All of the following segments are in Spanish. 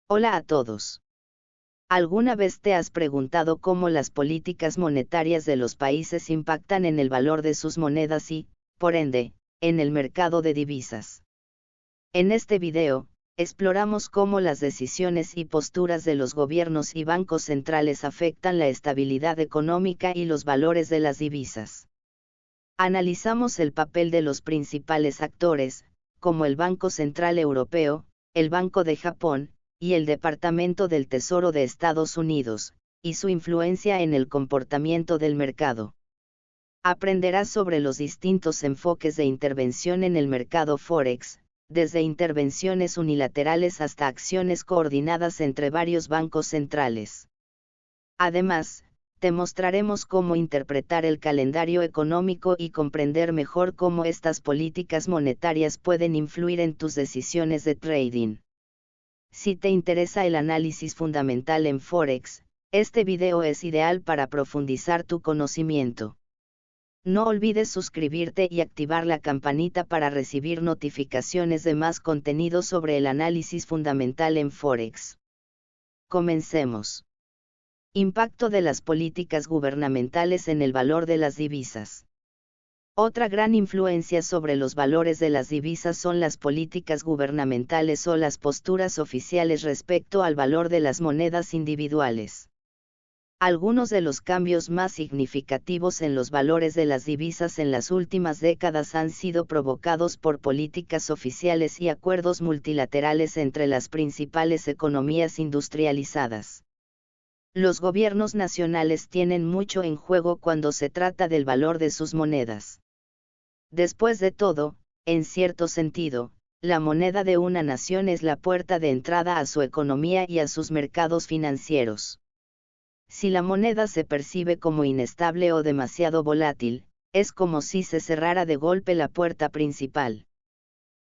Hola a todos. ¿Alguna vez te has preguntado cómo las políticas monetarias de los países impactan en el valor de sus monedas y, por ende, en el mercado de divisas? En este video, exploramos cómo las decisiones y posturas de los gobiernos y bancos centrales afectan la estabilidad económica y los valores de las divisas. Analizamos el papel de los principales actores, como el Banco Central Europeo, el Banco de Japón, y el Departamento del Tesoro de Estados Unidos, y su influencia en el comportamiento del mercado. Aprenderás sobre los distintos enfoques de intervención en el mercado Forex, desde intervenciones unilaterales hasta acciones coordinadas entre varios bancos centrales. Además, te mostraremos cómo interpretar el calendario económico y comprender mejor cómo estas políticas monetarias pueden influir en tus decisiones de trading. Si te interesa el análisis fundamental en Forex, este video es ideal para profundizar tu conocimiento. No olvides suscribirte y activar la campanita para recibir notificaciones de más contenido sobre el análisis fundamental en Forex. Comencemos. Impacto de las políticas gubernamentales en el valor de las divisas. Otra gran influencia sobre los valores de las divisas son las políticas gubernamentales o las posturas oficiales respecto al valor de las monedas individuales. Algunos de los cambios más significativos en los valores de las divisas en las últimas décadas han sido provocados por políticas oficiales y acuerdos multilaterales entre las principales economías industrializadas. Los gobiernos nacionales tienen mucho en juego cuando se trata del valor de sus monedas. Después de todo, en cierto sentido, la moneda de una nación es la puerta de entrada a su economía y a sus mercados financieros. Si la moneda se percibe como inestable o demasiado volátil, es como si se cerrara de golpe la puerta principal.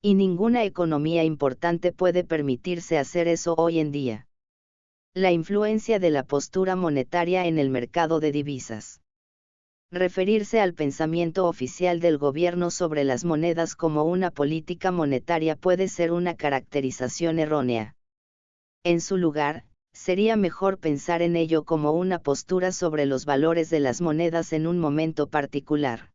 Y ninguna economía importante puede permitirse hacer eso hoy en día. La influencia de la postura monetaria en el mercado de divisas. Referirse al pensamiento oficial del gobierno sobre las monedas como una política monetaria puede ser una caracterización errónea. En su lugar, sería mejor pensar en ello como una postura sobre los valores de las monedas en un momento particular.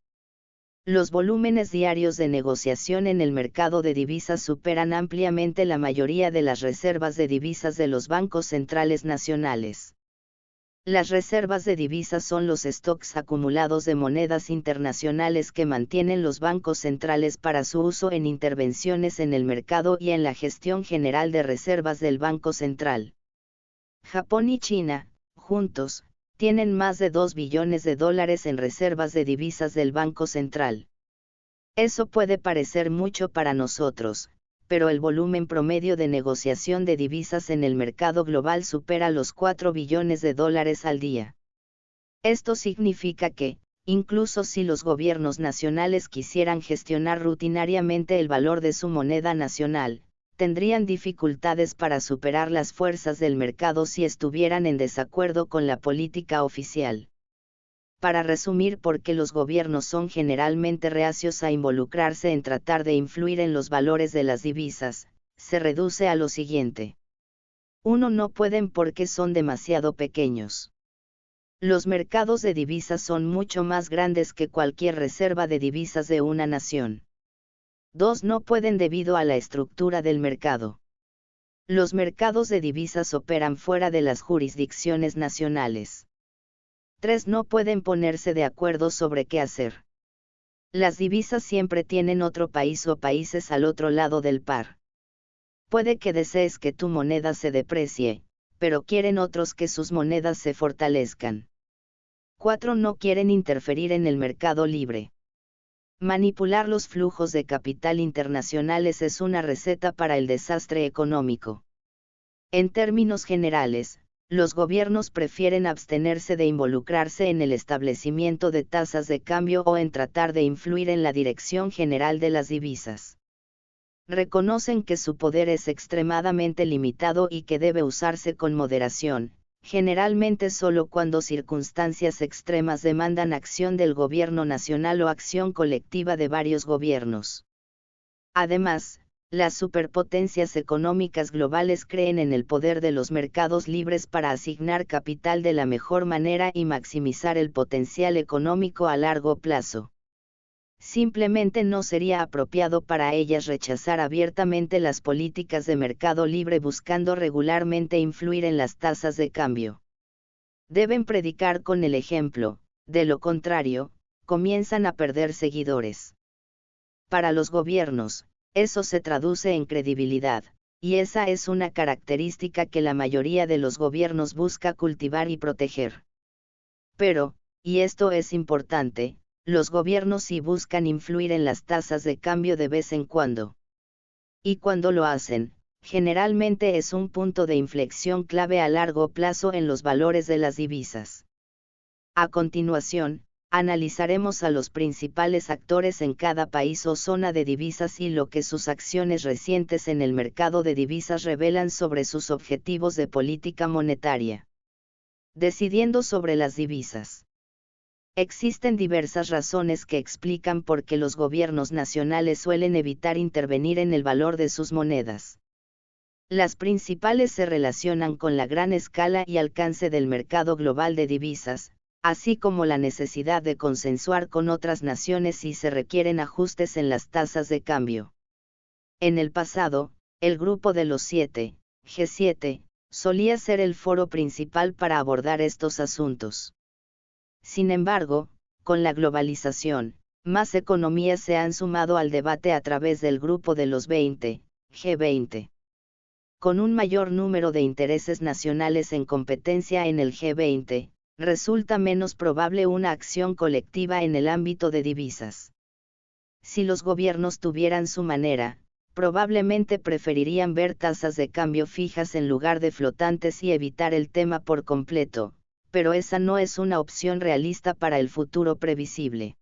Los volúmenes diarios de negociación en el mercado de divisas superan ampliamente la mayoría de las reservas de divisas de los bancos centrales nacionales. Las reservas de divisas son los stocks acumulados de monedas internacionales que mantienen los bancos centrales para su uso en intervenciones en el mercado y en la gestión general de reservas del Banco Central. Japón y China, juntos, tienen más de $2 billones en reservas de divisas del Banco Central. Eso puede parecer mucho para nosotros, pero el volumen promedio de negociación de divisas en el mercado global supera los $4 billones al día. Esto significa que, incluso si los gobiernos nacionales quisieran gestionar rutinariamente el valor de su moneda nacional, tendrían dificultades para superar las fuerzas del mercado si estuvieran en desacuerdo con la política oficial. Para resumir por qué los gobiernos son generalmente reacios a involucrarse en tratar de influir en los valores de las divisas, se reduce a lo siguiente. 1. No pueden porque son demasiado pequeños. Los mercados de divisas son mucho más grandes que cualquier reserva de divisas de una nación. 2. No pueden debido a la estructura del mercado. Los mercados de divisas operan fuera de las jurisdicciones nacionales. 3. No pueden ponerse de acuerdo sobre qué hacer. Las divisas siempre tienen otro país o países al otro lado del par. Puede que desees que tu moneda se deprecie, pero quieren otros que sus monedas se fortalezcan. 4. No quieren interferir en el mercado libre. Manipular los flujos de capital internacionales es una receta para el desastre económico. En términos generales, los gobiernos prefieren abstenerse de involucrarse en el establecimiento de tasas de cambio o en tratar de influir en la dirección general de las divisas. Reconocen que su poder es extremadamente limitado y que debe usarse con moderación, generalmente solo cuando circunstancias extremas demandan acción del gobierno nacional o acción colectiva de varios gobiernos. Además, las superpotencias económicas globales creen en el poder de los mercados libres para asignar capital de la mejor manera y maximizar el potencial económico a largo plazo. Simplemente no sería apropiado para ellas rechazar abiertamente las políticas de mercado libre buscando regularmente influir en las tasas de cambio. Deben predicar con el ejemplo, de lo contrario, comienzan a perder seguidores. Para los gobiernos, eso se traduce en credibilidad, y esa es una característica que la mayoría de los gobiernos busca cultivar y proteger. Pero, y esto es importante, los gobiernos sí buscan influir en las tasas de cambio de vez en cuando. Y cuando lo hacen, generalmente es un punto de inflexión clave a largo plazo en los valores de las divisas. A continuación, analizaremos a los principales actores en cada país o zona de divisas y lo que sus acciones recientes en el mercado de divisas revelan sobre sus objetivos de política monetaria. Decidiendo sobre las divisas. Existen diversas razones que explican por qué los gobiernos nacionales suelen evitar intervenir en el valor de sus monedas. Las principales se relacionan con la gran escala y alcance del mercado global de divisas, así como la necesidad de consensuar con otras naciones si se requieren ajustes en las tasas de cambio. En el pasado, el Grupo de los Siete, G7, solía ser el foro principal para abordar estos asuntos. Sin embargo, con la globalización, más economías se han sumado al debate a través del Grupo de los 20, G20. Con un mayor número de intereses nacionales en competencia en el G20, resulta menos probable una acción colectiva en el ámbito de divisas. Si los gobiernos tuvieran su manera, probablemente preferirían ver tasas de cambio fijas en lugar de flotantes y evitar el tema por completo, pero esa no es una opción realista para el futuro previsible.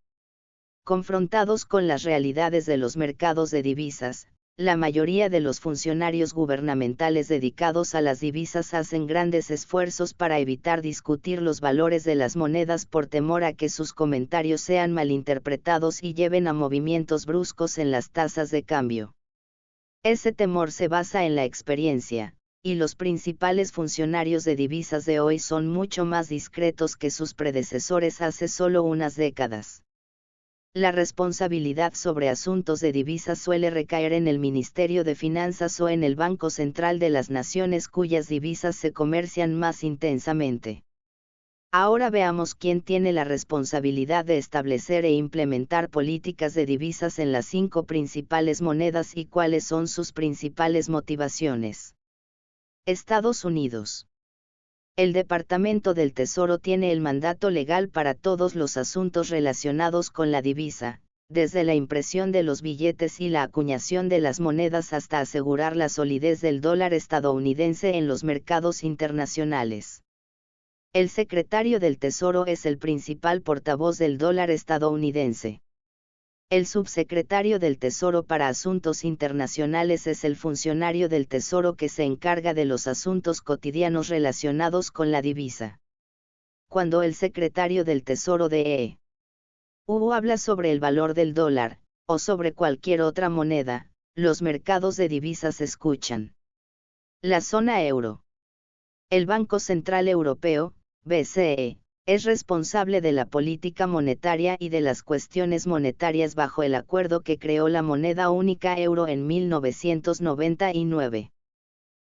Confrontados con las realidades de los mercados de divisas, la mayoría de los funcionarios gubernamentales dedicados a las divisas hacen grandes esfuerzos para evitar discutir los valores de las monedas por temor a que sus comentarios sean malinterpretados y lleven a movimientos bruscos en las tasas de cambio. Ese temor se basa en la experiencia, y los principales funcionarios de divisas de hoy son mucho más discretos que sus predecesores hace solo unas décadas. La responsabilidad sobre asuntos de divisas suele recaer en el Ministerio de Finanzas o en el Banco Central de las naciones cuyas divisas se comercian más intensamente. Ahora veamos quién tiene la responsabilidad de establecer e implementar políticas de divisas en las 5 principales monedas y cuáles son sus principales motivaciones. Estados Unidos. El Departamento del Tesoro tiene el mandato legal para todos los asuntos relacionados con la divisa, desde la impresión de los billetes y la acuñación de las monedas hasta asegurar la solidez del dólar estadounidense en los mercados internacionales. El secretario del Tesoro es el principal portavoz del dólar estadounidense. El subsecretario del Tesoro para Asuntos Internacionales es el funcionario del Tesoro que se encarga de los asuntos cotidianos relacionados con la divisa. Cuando el secretario del Tesoro de EU habla sobre el valor del dólar, o sobre cualquier otra moneda, los mercados de divisas escuchan. La zona euro. El Banco Central Europeo, BCE, es responsable de la política monetaria y de las cuestiones monetarias bajo el acuerdo que creó la moneda única euro en 1999.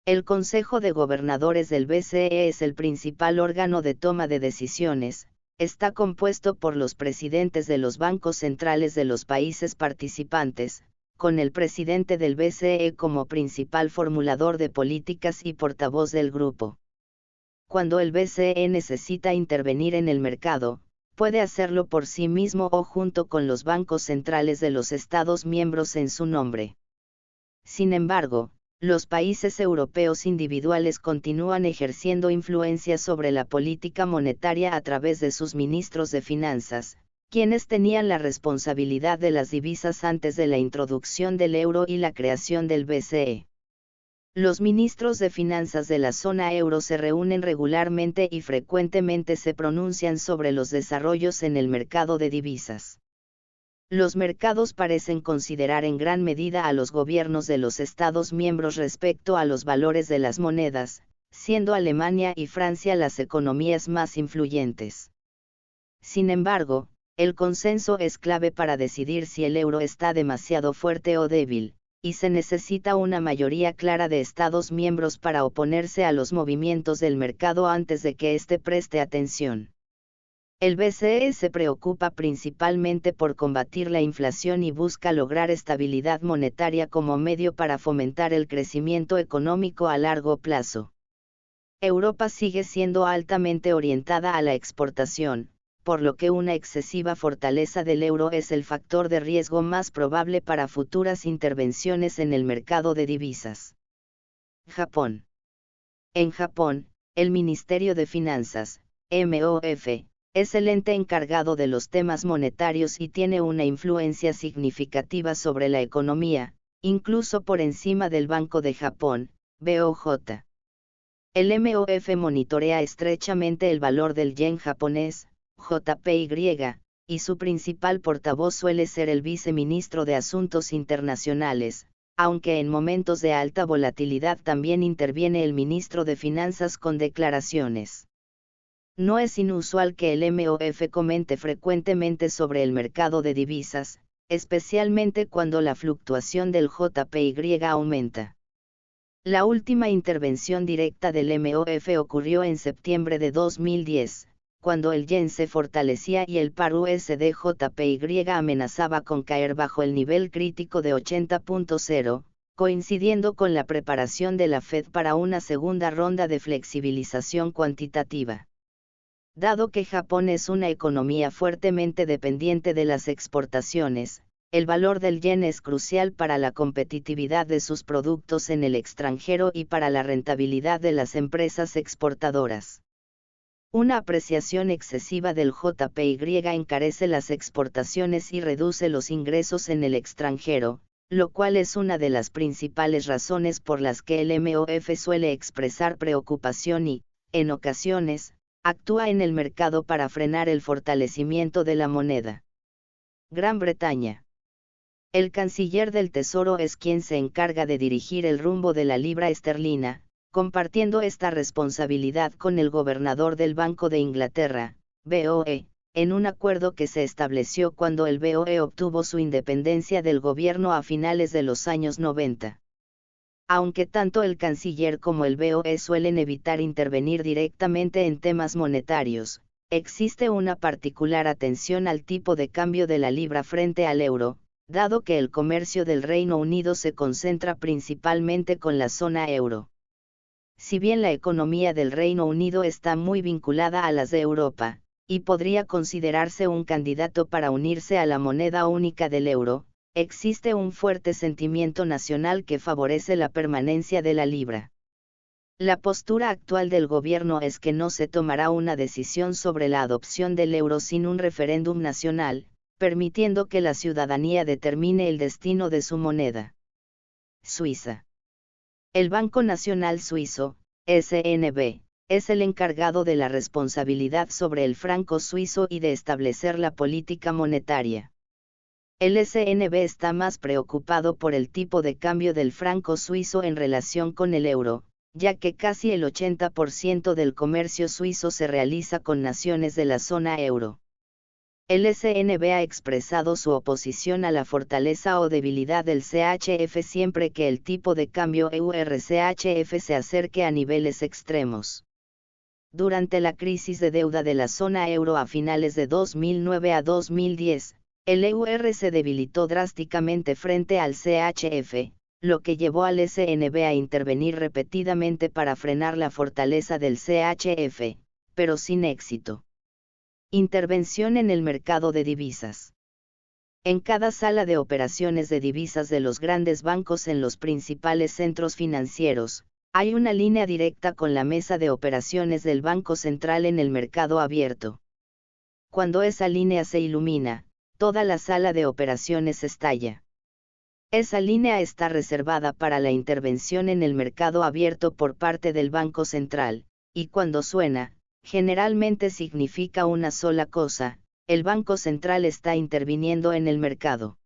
El Consejo de Gobernadores del BCE es el principal órgano de toma de decisiones, está compuesto por los presidentes de los bancos centrales de los países participantes, con el presidente del BCE como principal formulador de políticas y portavoz del grupo. Cuando el BCE necesita intervenir en el mercado, puede hacerlo por sí mismo o junto con los bancos centrales de los Estados miembros en su nombre. Sin embargo, los países europeos individuales continúan ejerciendo influencia sobre la política monetaria a través de sus ministros de finanzas, quienes tenían la responsabilidad de las divisas antes de la introducción del euro y la creación del BCE. Los ministros de finanzas de la zona euro se reúnen regularmente y frecuentemente se pronuncian sobre los desarrollos en el mercado de divisas. Los mercados parecen considerar en gran medida a los gobiernos de los Estados miembros respecto a los valores de las monedas, siendo Alemania y Francia las economías más influyentes. Sin embargo, el consenso es clave para decidir si el euro está demasiado fuerte o débil, y se necesita una mayoría clara de Estados miembros para oponerse a los movimientos del mercado antes de que éste preste atención. El BCE se preocupa principalmente por combatir la inflación y busca lograr estabilidad monetaria como medio para fomentar el crecimiento económico a largo plazo. Europa sigue siendo altamente orientada a la exportación, por lo que una excesiva fortaleza del euro es el factor de riesgo más probable para futuras intervenciones en el mercado de divisas. Japón. En Japón, el Ministerio de Finanzas, MOF, es el ente encargado de los temas monetarios y tiene una influencia significativa sobre la economía, incluso por encima del Banco de Japón, BOJ. El MOF monitorea estrechamente el valor del yen japonés, JPY, y su principal portavoz suele ser el viceministro de Asuntos Internacionales, aunque en momentos de alta volatilidad también interviene el ministro de Finanzas con declaraciones. No es inusual que el MOF comente frecuentemente sobre el mercado de divisas, especialmente cuando la fluctuación del JPY aumenta. La última intervención directa del MOF ocurrió en septiembre de 2010, cuando el yen se fortalecía y el par USD-JPY amenazaba con caer bajo el nivel crítico de 80.0, coincidiendo con la preparación de la Fed para una segunda ronda de flexibilización cuantitativa. Dado que Japón es una economía fuertemente dependiente de las exportaciones, el valor del yen es crucial para la competitividad de sus productos en el extranjero y para la rentabilidad de las empresas exportadoras. Una apreciación excesiva del JPY encarece las exportaciones y reduce los ingresos en el extranjero, lo cual es una de las principales razones por las que el MOF suele expresar preocupación y, en ocasiones, actúa en el mercado para frenar el fortalecimiento de la moneda. Gran Bretaña. El canciller del Tesoro es quien se encarga de dirigir el rumbo de la libra esterlina, compartiendo esta responsabilidad con el gobernador del Banco de Inglaterra, BOE, en un acuerdo que se estableció cuando el BOE obtuvo su independencia del gobierno a finales de los años 90. Aunque tanto el canciller como el BOE suelen evitar intervenir directamente en temas monetarios, existe una particular atención al tipo de cambio de la libra frente al euro, dado que el comercio del Reino Unido se concentra principalmente con la zona euro. Si bien la economía del Reino Unido está muy vinculada a las de Europa, y podría considerarse un candidato para unirse a la moneda única del euro, existe un fuerte sentimiento nacional que favorece la permanencia de la libra. La postura actual del gobierno es que no se tomará una decisión sobre la adopción del euro sin un referéndum nacional, permitiendo que la ciudadanía determine el destino de su moneda. Suiza. El Banco Nacional Suizo, SNB, es el encargado de la responsabilidad sobre el franco suizo y de establecer la política monetaria. El SNB está más preocupado por el tipo de cambio del franco suizo en relación con el euro, ya que casi el 80% del comercio suizo se realiza con naciones de la zona euro. El SNB ha expresado su oposición a la fortaleza o debilidad del CHF siempre que el tipo de cambio EUR-CHF se acerque a niveles extremos. Durante la crisis de deuda de la zona euro a finales de 2009 a 2010, el EUR se debilitó drásticamente frente al CHF, lo que llevó al SNB a intervenir repetidamente para frenar la fortaleza del CHF, pero sin éxito. Intervención en el mercado de divisas. En cada sala de operaciones de divisas de los grandes bancos en los principales centros financieros, hay una línea directa con la mesa de operaciones del Banco Central en el mercado abierto. Cuando esa línea se ilumina, toda la sala de operaciones estalla. Esa línea está reservada para la intervención en el mercado abierto por parte del Banco Central, y cuando suena, generalmente significa una sola cosa: el Banco Central está interviniendo en el mercado.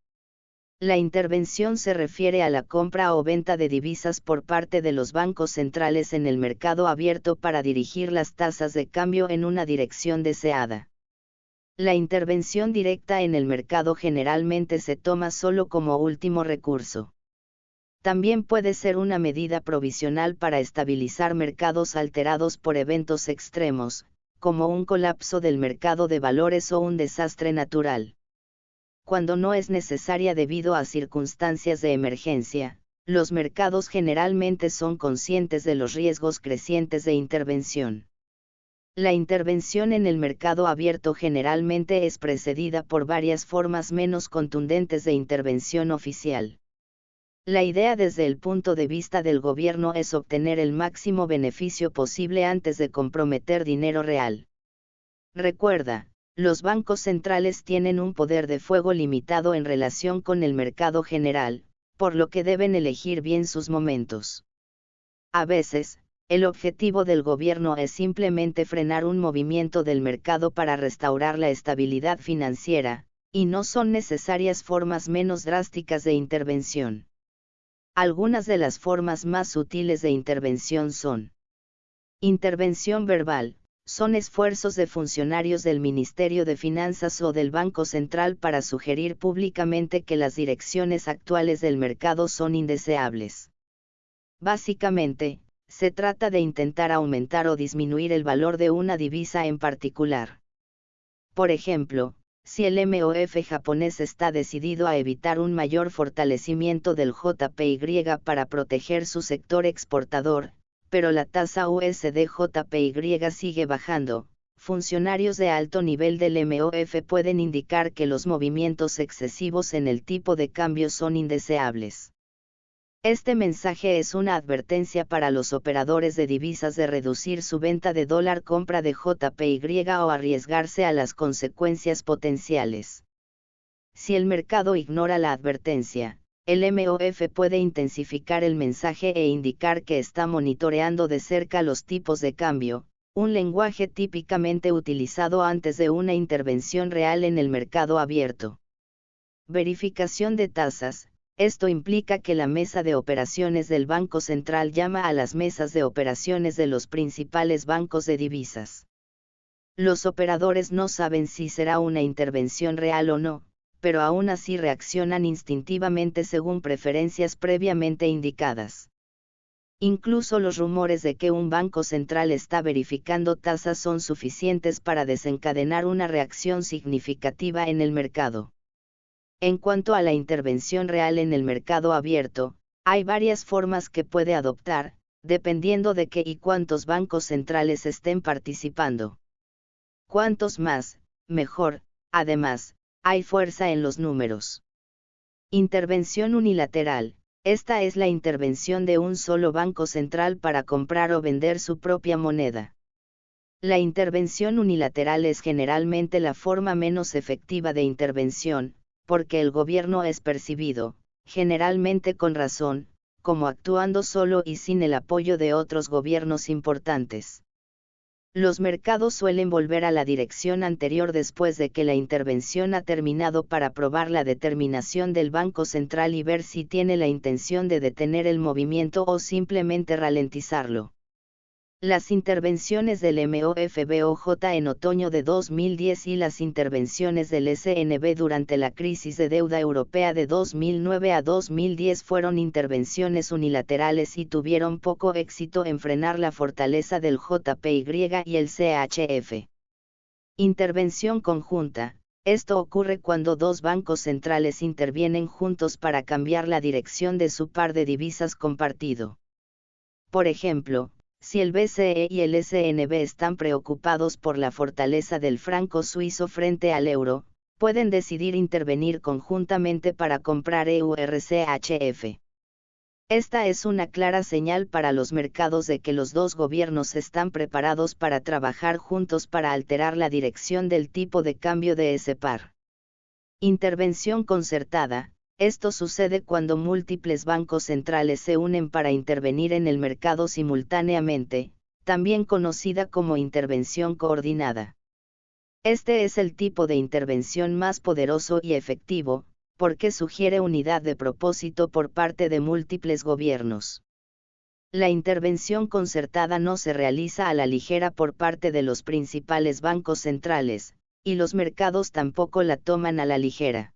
La intervención se refiere a la compra o venta de divisas por parte de los bancos centrales en el mercado abierto para dirigir las tasas de cambio en una dirección deseada. La intervención directa en el mercado generalmente se toma solo como último recurso. También puede ser una medida provisional para estabilizar mercados alterados por eventos extremos, como un colapso del mercado de valores o un desastre natural. Cuando no es necesaria debido a circunstancias de emergencia, los mercados generalmente son conscientes de los riesgos crecientes de intervención. La intervención en el mercado abierto generalmente es precedida por varias formas menos contundentes de intervención oficial. La idea desde el punto de vista del gobierno es obtener el máximo beneficio posible antes de comprometer dinero real. Recuerda, los bancos centrales tienen un poder de fuego limitado en relación con el mercado general, por lo que deben elegir bien sus momentos. A veces, el objetivo del gobierno es simplemente frenar un movimiento del mercado para restaurar la estabilidad financiera, y no son necesarias formas menos drásticas de intervención. Algunas de las formas más sutiles de intervención son: intervención verbal. Son esfuerzos de funcionarios del Ministerio de Finanzas o del Banco Central para sugerir públicamente que las direcciones actuales del mercado son indeseables. Básicamente, se trata de intentar aumentar o disminuir el valor de una divisa en particular. Por ejemplo, si el MOF japonés está decidido a evitar un mayor fortalecimiento del JPY para proteger su sector exportador, pero la tasa USD-JPY sigue bajando, funcionarios de alto nivel del MOF pueden indicar que los movimientos excesivos en el tipo de cambio son indeseables. Este mensaje es una advertencia para los operadores de divisas de reducir su venta de dólar compra de JPY o arriesgarse a las consecuencias potenciales. Si el mercado ignora la advertencia, el MOF puede intensificar el mensaje e indicar que está monitoreando de cerca los tipos de cambio, un lenguaje típicamente utilizado antes de una intervención real en el mercado abierto. Verificación de tasas. Esto implica que la mesa de operaciones del Banco Central llama a las mesas de operaciones de los principales bancos de divisas. Los operadores no saben si será una intervención real o no, pero aún así reaccionan instintivamente según preferencias previamente indicadas. Incluso los rumores de que un banco central está verificando tasas son suficientes para desencadenar una reacción significativa en el mercado. En cuanto a la intervención real en el mercado abierto, hay varias formas que puede adoptar, dependiendo de qué y cuántos bancos centrales estén participando. Cuantos más, mejor. Además, hay fuerza en los números. Intervención unilateral. Esta es la intervención de un solo banco central para comprar o vender su propia moneda. La intervención unilateral es generalmente la forma menos efectiva de intervención, porque el gobierno es percibido, generalmente con razón, como actuando solo y sin el apoyo de otros gobiernos importantes. Los mercados suelen volver a la dirección anterior después de que la intervención ha terminado para probar la determinación del Banco Central y ver si tiene la intención de detener el movimiento o simplemente ralentizarlo. Las intervenciones del MOF-BOJ en otoño de 2010 y las intervenciones del SNB durante la crisis de deuda europea de 2009 a 2010 fueron intervenciones unilaterales y tuvieron poco éxito en frenar la fortaleza del JPY y el CHF. Intervención conjunta. Esto ocurre cuando dos bancos centrales intervienen juntos para cambiar la dirección de su par de divisas compartido. Por ejemplo, si el BCE y el SNB están preocupados por la fortaleza del franco suizo frente al euro, pueden decidir intervenir conjuntamente para comprar EURCHF. Esta es una clara señal para los mercados de que los dos gobiernos están preparados para trabajar juntos para alterar la dirección del tipo de cambio de ese par. Intervención concertada. Esto sucede cuando múltiples bancos centrales se unen para intervenir en el mercado simultáneamente, también conocida como intervención coordinada. Este es el tipo de intervención más poderoso y efectivo, porque sugiere unidad de propósito por parte de múltiples gobiernos. La intervención concertada no se realiza a la ligera por parte de los principales bancos centrales, y los mercados tampoco la toman a la ligera.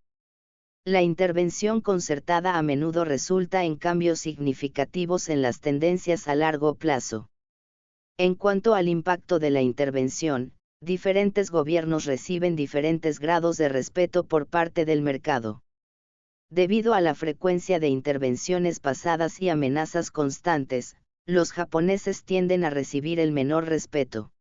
La intervención concertada a menudo resulta en cambios significativos en las tendencias a largo plazo. En cuanto al impacto de la intervención, diferentes gobiernos reciben diferentes grados de respeto por parte del mercado. Debido a la frecuencia de intervenciones pasadas y amenazas constantes, los japoneses tienden a recibir el menor respeto.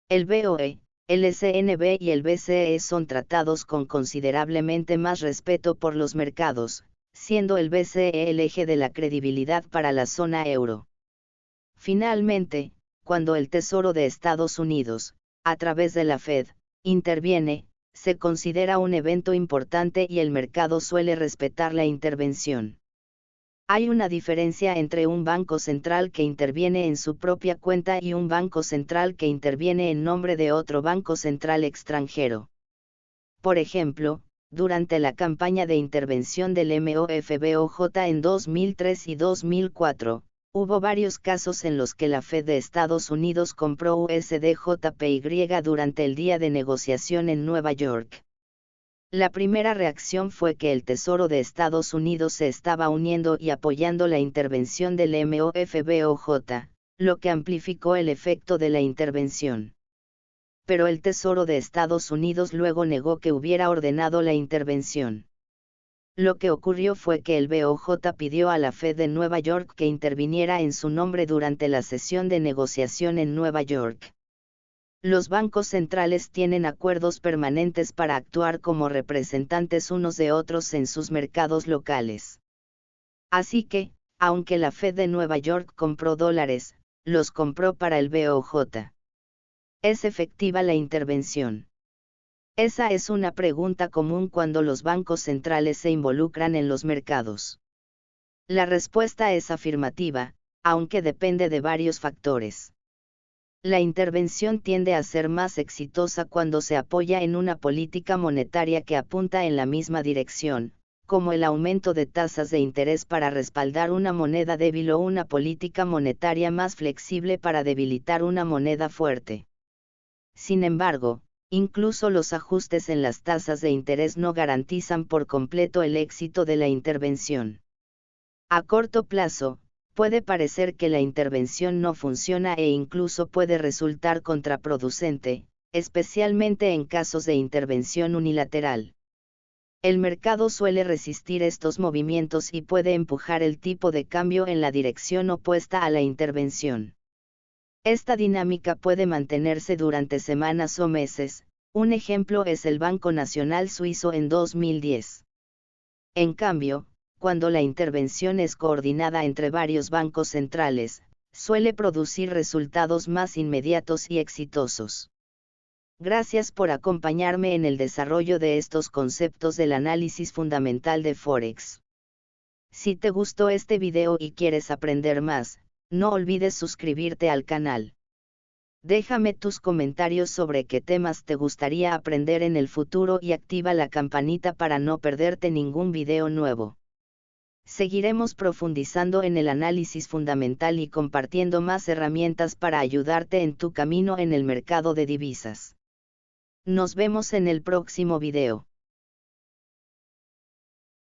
El BOE, el SNB y el BCE son tratados con considerablemente más respeto por los mercados, siendo el BCE el eje de la credibilidad para la zona euro. Finalmente, cuando el Tesoro de Estados Unidos, a través de la Fed, interviene, se considera un evento importante y el mercado suele respetar la intervención. Hay una diferencia entre un banco central que interviene en su propia cuenta y un banco central que interviene en nombre de otro banco central extranjero. Por ejemplo, durante la campaña de intervención del MOFBOJ en 2003 y 2004, hubo varios casos en los que la Fed de Estados Unidos compró USDJPY durante el día de negociación en Nueva York. La primera reacción fue que el Tesoro de Estados Unidos se estaba uniendo y apoyando la intervención del MOFBOJ, lo que amplificó el efecto de la intervención. Pero el Tesoro de Estados Unidos luego negó que hubiera ordenado la intervención. Lo que ocurrió fue que el BOJ pidió a la Fed de Nueva York que interviniera en su nombre durante la sesión de negociación en Nueva York. Los bancos centrales tienen acuerdos permanentes para actuar como representantes unos de otros en sus mercados locales. Así que, aunque la Fed de Nueva York compró dólares, los compró para el BOJ. ¿Es efectiva la intervención? Esa es una pregunta común cuando los bancos centrales se involucran en los mercados. La respuesta es afirmativa, aunque depende de varios factores. La intervención tiende a ser más exitosa cuando se apoya en una política monetaria que apunta en la misma dirección, como el aumento de tasas de interés para respaldar una moneda débil o una política monetaria más flexible para debilitar una moneda fuerte. Sin embargo, incluso los ajustes en las tasas de interés no garantizan por completo el éxito de la intervención. A corto plazo, puede parecer que la intervención no funciona e incluso puede resultar contraproducente, especialmente en casos de intervención unilateral. El mercado suele resistir estos movimientos y puede empujar el tipo de cambio en la dirección opuesta a la intervención. Esta dinámica puede mantenerse durante semanas o meses, un ejemplo es el Banco Nacional Suizo en 2010. En cambio, cuando la intervención es coordinada entre varios bancos centrales, suele producir resultados más inmediatos y exitosos. Gracias por acompañarme en el desarrollo de estos conceptos del análisis fundamental de Forex. Si te gustó este video y quieres aprender más, no olvides suscribirte al canal. Déjame tus comentarios sobre qué temas te gustaría aprender en el futuro y activa la campanita para no perderte ningún video nuevo. Seguiremos profundizando en el análisis fundamental y compartiendo más herramientas para ayudarte en tu camino en el mercado de divisas. Nos vemos en el próximo video.